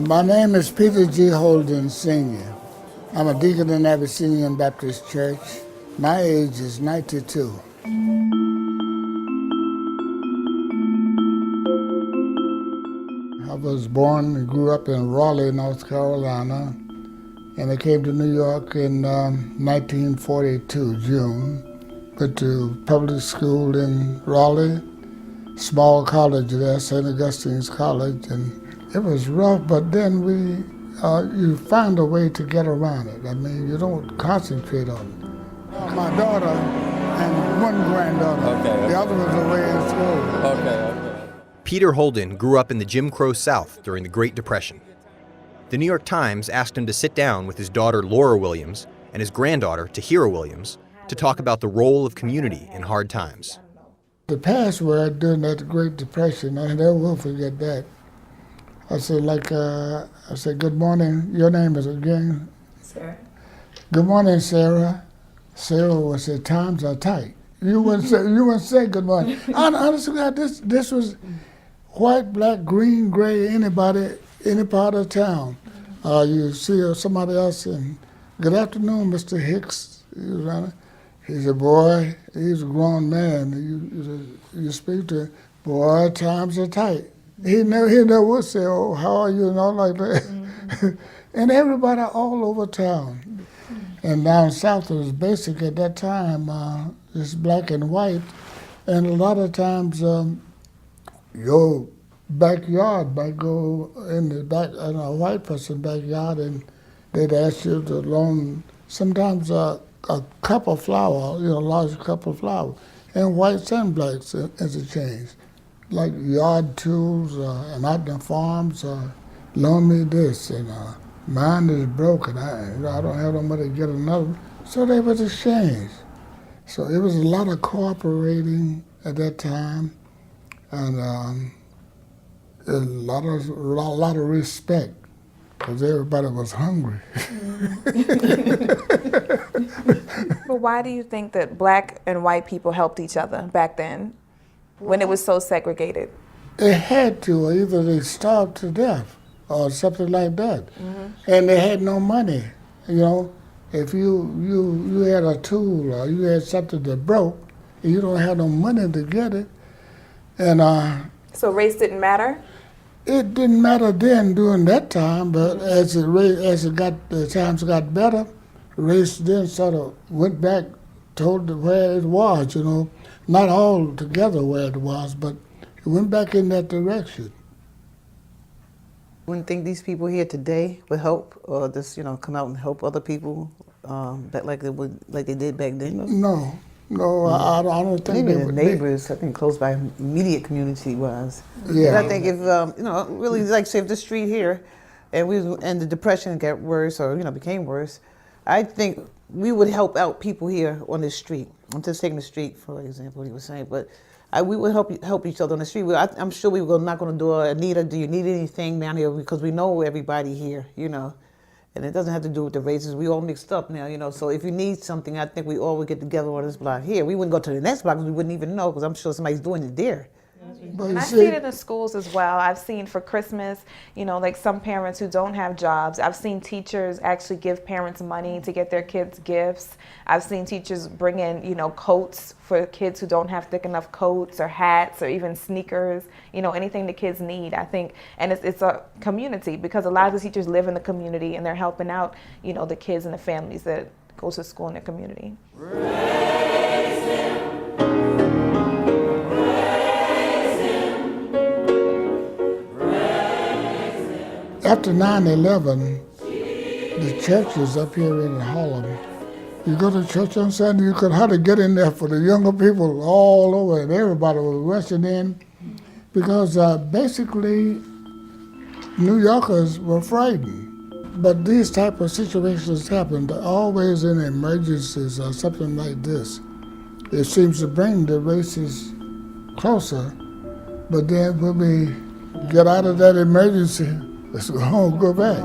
My name is Peter G. Holden, Sr. I'm a deacon in Abyssinian Baptist Church. My age is 92. I was born and grew up in Raleigh, North Carolina, and I came to New York in 1942, June. Went to public school in Raleigh, small college there, St. Augustine's College, and it was rough, but then you find a way to get around it. I mean, you don't concentrate on it. My daughter and one granddaughter. Okay. The other was away in school. Okay. Peter Holden grew up in the Jim Crow South during the Great Depression. The New York Times asked him to sit down with his daughter Laura Williams and his granddaughter Tahira Williams to talk about the role of community in hard times. The password during that Great Depression, I never will forget that. I said, good morning. Your name is again? Sarah. Good morning, Sarah. Sarah would say, times are tight. You wouldn't say good morning. Honestly, God, this was white, black, green, gray, anybody, any part of town. You see somebody else and, good afternoon, Mr. Hicks. He's a boy, he's a grown man. You speak to him, boy, times are tight. He never would say, oh, how are you, and all like that. Mm-hmm. And everybody all over town. And down south it was basic at that time, it's black and white. And a lot of times your backyard might go in a white person's backyard, and they'd ask you to loan sometimes a cup of flour, a large cup of flour, and whites and blacks interchange. Like yard tools and out in the farms, loan me this, and mine is broken. I don't have no money to get another. So they would exchange. So it was a lot of cooperating at that time, and a lot of respect, because everybody was hungry. But why do you think that black and white people helped each other back then, when it was so segregated? They had to, or either they starved to death or something like that. Mm-hmm. And they had no money. If you had a tool or you had something that broke, and you don't have no money to get it. And so race didn't matter? It didn't matter then during that time, but as the times got better, race then sort of went back toward where it was, not all together where it was, but it went back in that direction. Wouldn't think these people here today would help, or just come out and help other people, like they did back then. No, I don't think maybe they the would. neighbors, I think, close by, immediate community was. Yeah. And I think if really, like say if the street here, and the depression got worse or became worse, I think we would help out people here on this street. I'm just taking the street for example, he was saying, but we would help each other on the street. I'm sure we were knock on the door. Anita, do you need anything down here? Because we know everybody here, and it doesn't have to do with the races. We all mixed up now, So if you need something, I think we all would get together on this block here. We wouldn't go to the next block because we wouldn't even know, because I'm sure somebody's doing it there. And I see it in the schools as well. I've seen for Christmas, like some parents who don't have jobs. I've seen teachers actually give parents money to get their kids gifts. I've seen teachers bring in, coats for kids who don't have thick enough coats, or hats, or even sneakers, anything the kids need, I think. And it's a community, because a lot of the teachers live in the community and they're helping out, the kids and the families that go to school in their community. After 9/11, the churches up here in Harlem, you go to church on Sunday, you could hardly get in there for the younger people all over, and everybody was rushing in, because basically New Yorkers were frightened. But these type of situations happened always in emergencies or something like this. It seems to bring the races closer, but then when we get out of that emergency, let's go home, go back.